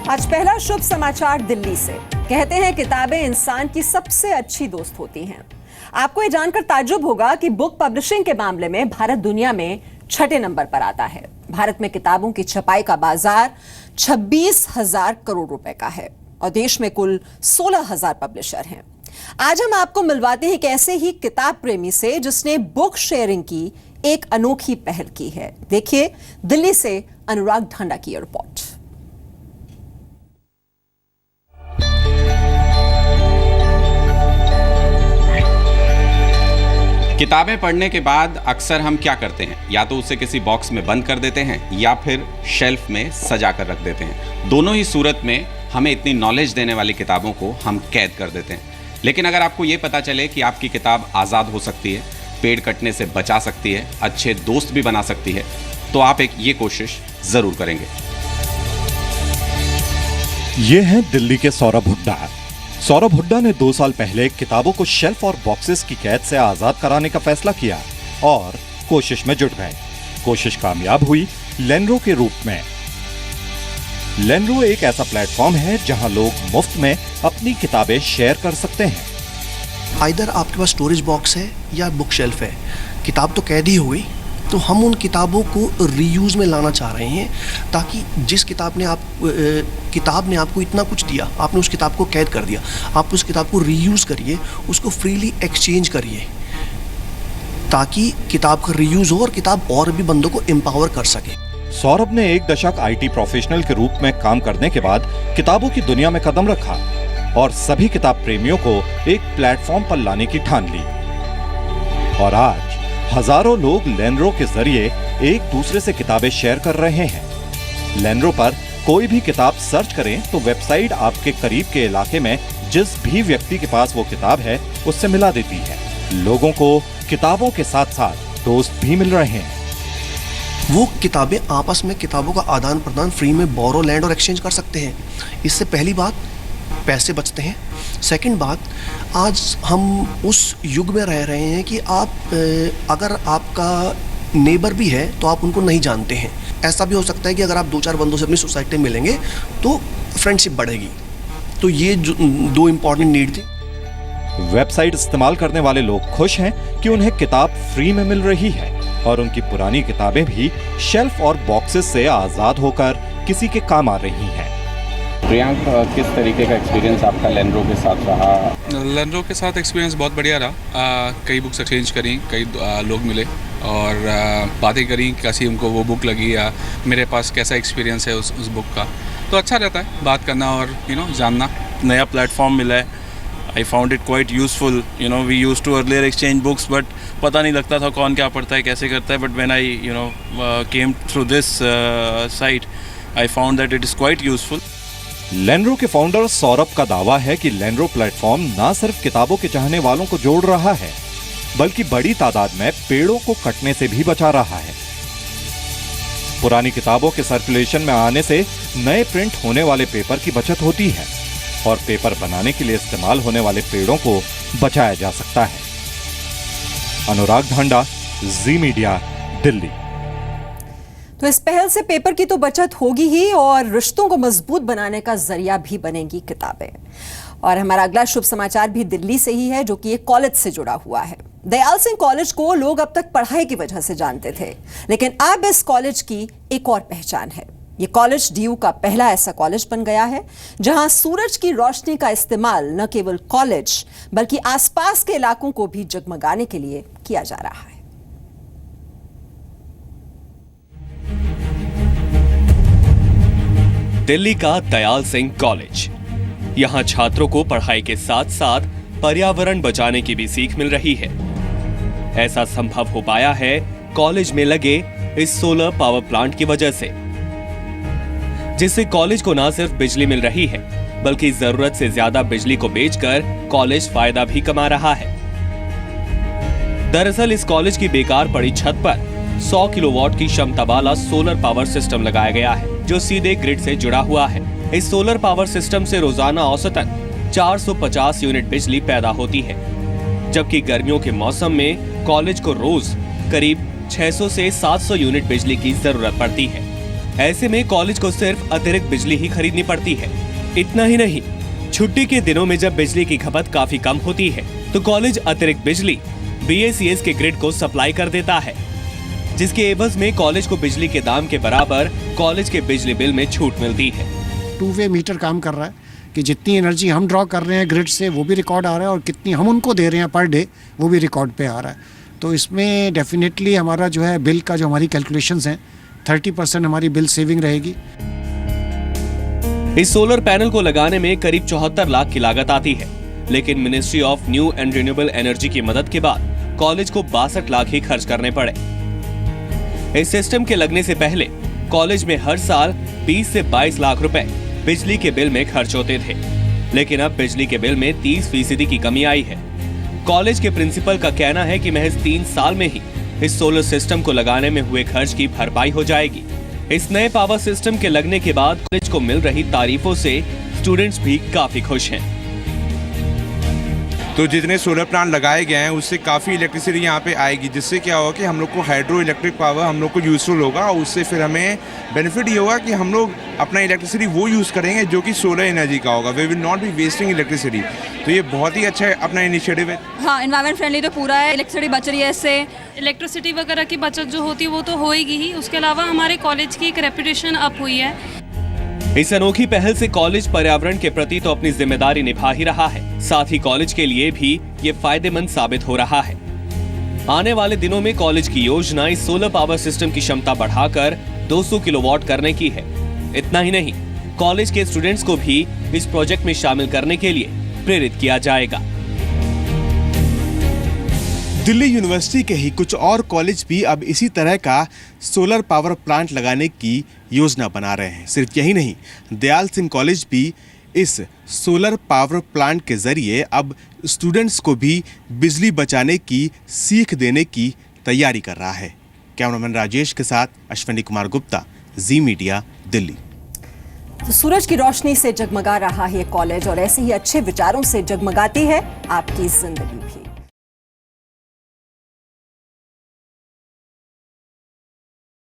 आज पहला शुभ समाचार दिल्ली से। कहते हैं किताबें इंसान की सबसे अच्छी दोस्त होती हैं। आपको ये जानकर ताज्जुब होगा कि बुक पब्लिशिंग के मामले में भारत दुनिया में 6ठे नंबर पर आता है। भारत में किताबों की छपाई का बाजार 26,000 करोड़ रुपए का है और देश में कुल 16,000 पब्लिशर हैं। आज हम आपको मिलवाते हैं एक ऐसे ही किताब प्रेमी से जिसने बुक शेयरिंग की एक अनोखी पहल की है। देखिए दिल्ली से अनुराग ढांडा की रिपोर्ट। किताबें पढ़ने के बाद अक्सर हम क्या करते हैं, या तो उसे किसी बॉक्स में बंद कर देते हैं या फिर शेल्फ में सजा कर रख देते हैं। दोनों ही सूरत में हमें इतनी नॉलेज देने वाली किताबों को हम कैद कर देते हैं। लेकिन अगर आपको ये पता चले कि आपकी किताब आज़ाद हो सकती है, पेड़ कटने से बचा सकती है, अच्छे दोस्त भी बना सकती है, तो आप एक ये कोशिश ज़रूर करेंगे। ये हैं दिल्ली के सौरभ हुड्डा। सौरभ हुड्डा ने 2 साल पहले किताबों को शेल्फ और बॉक्सेस की कैद से आजाद कराने का फैसला किया और कोशिश में जुट गए। कोशिश कामयाब हुई लेनरो के रूप में। लेनरो एक ऐसा प्लेटफॉर्म है जहां लोग मुफ्त में अपनी किताबें शेयर कर सकते हैं। आइदर आपके पास स्टोरेज बॉक्स है या बुक शेल्फ है, किताब तो कैद ही हो गई, तो हम उन किताबों को रीयूज में लाना चाह रहे हैं ताकि जिस किताब ने आपको इतना कुछ दिया, आपने उस किताब को कैद कर दिया, आप उस किताब को रीयूज करिए, उसको फ्रीली एक्सचेंज करिए ताकि किताब का रीयूज हो और किताब और भी बंदों को एम्पावर कर सके। सौरभ ने 1 दशक आईटी प्रोफेशनल के रूप में काम करने के बाद किताबों की दुनिया में कदम रखा और सभी किताब प्रेमियों को एक प्लेटफॉर्म पर लाने की ठान ली। और आज हजारों लोग लेनरो के जरिए एक दूसरे से किताबें शेयर कर रहे हैं। लेनरो पर कोई भी किताब सर्च करें तो वेबसाइट आपके करीब के इलाके में जिस भी व्यक्ति के पास वो किताब है उससे मिला देती है। लोगों को किताबों के साथ साथ दोस्त भी मिल रहे हैं। वो किताबें आपस में किताबों का आदान प्रदान फ्री में बोरो, लैंड और एक्सचेंज कर सकते हैं। इससे पहली बात, पैसे बचते हैं। सेकंड बात, आज हम उस युग में रह रहे हैं कि आप अगर आपका नेबर भी है तो आप उनको नहीं जानते हैं। ऐसा भी हो सकता है कि अगर आप 2-4 बंदों से अपनी सोसाइटी में मिलेंगे तो फ्रेंडशिप बढ़ेगी। तो ये 2 इंपॉर्टेंट नीड थी। वेबसाइट इस्तेमाल करने वाले लोग खुश हैं कि उन्हें किताब फ्री में मिल रही है और उनकी पुरानी किताबें भी शेल्फ और बॉक्सेस से आजाद होकर किसी के काम आ रही हैं। प्रियांक, किस तरीके का एक्सपीरियंस आपका लेनरो के साथ रहा? लेनरो के साथ एक्सपीरियंस बहुत बढ़िया रहा। कई बुक्स एक्सचेंज करी, कई लोग मिले और बातें करी, कैसी उनको वो बुक लगी या मेरे पास कैसा एक्सपीरियंस है उस बुक का। तो अच्छा रहता है बात करना और जानना। नया प्लेटफॉर्म मिला है। I found it quite useful. We use to earlier exchange books but पता नहीं लगता था कौन क्या पढ़ता है, कैसे करता है। But when I came through this site I found that it is quite useful. लेनरो के फाउंडर सौरभ का दावा है कि लेनरो प्लेटफॉर्म न सिर्फ किताबों के चाहने वालों को जोड़ रहा है बल्कि बड़ी तादाद में पेड़ों को कटने से भी बचा रहा है। पुरानी किताबों के सर्कुलेशन में आने से नए प्रिंट होने वाले पेपर की बचत होती है और पेपर बनाने के लिए इस्तेमाल होने वाले पेड़ों को बचाया जा सकता है। अनुराग ढांडा, जी मीडिया, दिल्ली। तो इस पहल से पेपर की तो बचत होगी ही और रिश्तों को मजबूत बनाने का जरिया भी बनेंगी किताबें। और हमारा अगला शुभ समाचार भी दिल्ली से ही है, जो कि एक कॉलेज से जुड़ा हुआ है। दयाल सिंह कॉलेज को लोग अब तक पढ़ाई की वजह से जानते थे, लेकिन अब इस कॉलेज की एक और पहचान है। ये कॉलेज डीयू का पहला ऐसा कॉलेज बन गया है जहां सूरज की रोशनी का इस्तेमाल न केवल कॉलेज बल्कि आसपास के इलाकों को भी जगमगाने के लिए किया जा रहा है। दिल्ली का दयाल सिंह कॉलेज। यहां छात्रों को पढ़ाई के साथ साथ पर्यावरण बचाने की भी सीख मिल रही है। ऐसा संभव हो पाया है कॉलेज में लगे इस सोलर पावर प्लांट की वजह से, जिससे कॉलेज को न सिर्फ बिजली मिल रही है बल्कि जरूरत से ज्यादा बिजली को बेचकर कॉलेज फायदा भी कमा रहा है। दरअसल इस कॉलेज की बेकार पड़ी छत पर 100 किलोवाट की क्षमता वाला सोलर पावर सिस्टम लगाया गया है जो सीधे ग्रिड से जुड़ा हुआ है। इस सोलर पावर सिस्टम से रोजाना औसतन 450 यूनिट बिजली पैदा होती है, जबकि गर्मियों के मौसम में कॉलेज को रोज करीब 600 से 700 यूनिट बिजली की जरूरत पड़ती है। ऐसे में कॉलेज को सिर्फ अतिरिक्त बिजली ही खरीदनी पड़ती है। इतना ही नहीं, छुट्टी के दिनों में जब बिजली की खपत काफी कम होती है तो कॉलेज अतिरिक्त बिजली BACS के ग्रिड को सप्लाई कर देता है, जिसके एवज में कॉलेज को बिजली के दाम के बराबर कॉलेज के बिजली बिल में छूट मिलती है। 2-वे मीटर काम कर रहा है कि जितनी एनर्जी हम ड्रॉ कर रहे हैं ग्रिड से वो भी रिकॉर्ड आ रहा है और कितनी हम उनको दे रहे हैं पर डे वो भी रिकॉर्ड पे आ रहा है। तो इसमें डेफिनेटली हमारा जो है बिल का जो हमारी कैलकुलेशंस हैं 30% हमारी बिल सेविंग रहेगी। इस सोलर पैनल को लगाने में करीब 74 लाख की लागत आती है, लेकिन ministry of new and renewable energy की मदद के बाद कॉलेज को 62 लाख ही खर्च करने पड़े। इस सिस्टम के लगने से पहले कॉलेज में हर साल 20 से 22 लाख रुपए बिजली के बिल में खर्च होते थे, लेकिन अब बिजली के बिल में 30% की कमी आई है। कॉलेज के प्रिंसिपल का कहना है कि महज 3 साल में ही इस सोलर सिस्टम को लगाने में हुए खर्च की भरपाई हो जाएगी। इस नए पावर सिस्टम के लगने के बाद कॉलेज को मिल रही तारीफों से स्टूडेंट्स भी काफी खुश हैं। तो जितने सोलर प्लांट लगाए गए हैं उससे काफ़ी इलेक्ट्रिसिटी यहाँ पे आएगी, जिससे क्या होगा कि हम लोग को हाइड्रो इलेक्ट्रिक पावर हम लोग को यूज़फुल होगा और उससे फिर हमें बेनिफिट ये होगा कि हम लोग अपना इलेक्ट्रिसिटी वो यूज़ करेंगे जो कि सोलर एनर्जी का होगा। We will not be wasting electricity. तो ये बहुत ही अच्छा अपना इनिशिएटिव है। हाँ, एनवायरमेंट फ्रेंडली तो पूरा है, इलेक्ट्रिसिटी बच रही है इससे। इलेक्ट्रिसिटी वगैरह की बचत जो होती है वो तो होएगी ही, उसके अलावा हमारे कॉलेज की एक रेपुटेशन अप हुई है। इस अनोखी पहल से कॉलेज पर्यावरण के प्रति तो अपनी जिम्मेदारी निभा ही रहा है, साथ ही कॉलेज के लिए भी ये फायदेमंद साबित हो रहा है। आने वाले दिनों में कॉलेज की योजना इस सोलर पावर सिस्टम की क्षमता बढ़ाकर 200 किलोवाट करने की है। इतना ही नहीं, कॉलेज के स्टूडेंट्स को भी इस प्रोजेक्ट में शामिल करने के लिए प्रेरित किया जाएगा। दिल्ली यूनिवर्सिटी के ही कुछ और कॉलेज भी अब इसी तरह का सोलर पावर प्लांट लगाने की योजना बना रहे हैं। सिर्फ यही नहीं, दयाल सिंह कॉलेज भी इस सोलर पावर प्लांट के जरिए अब स्टूडेंट्स को भी बिजली बचाने की सीख देने की तैयारी कर रहा है। कैमरामैन राजेश के साथ अश्विनी कुमार गुप्ता, जी मीडिया, दिल्ली। तो सूरज की रोशनी से जगमगा रहा है ये कॉलेज और ऐसे ही अच्छे विचारों से जगमगाती है आपकी जिंदगी भी।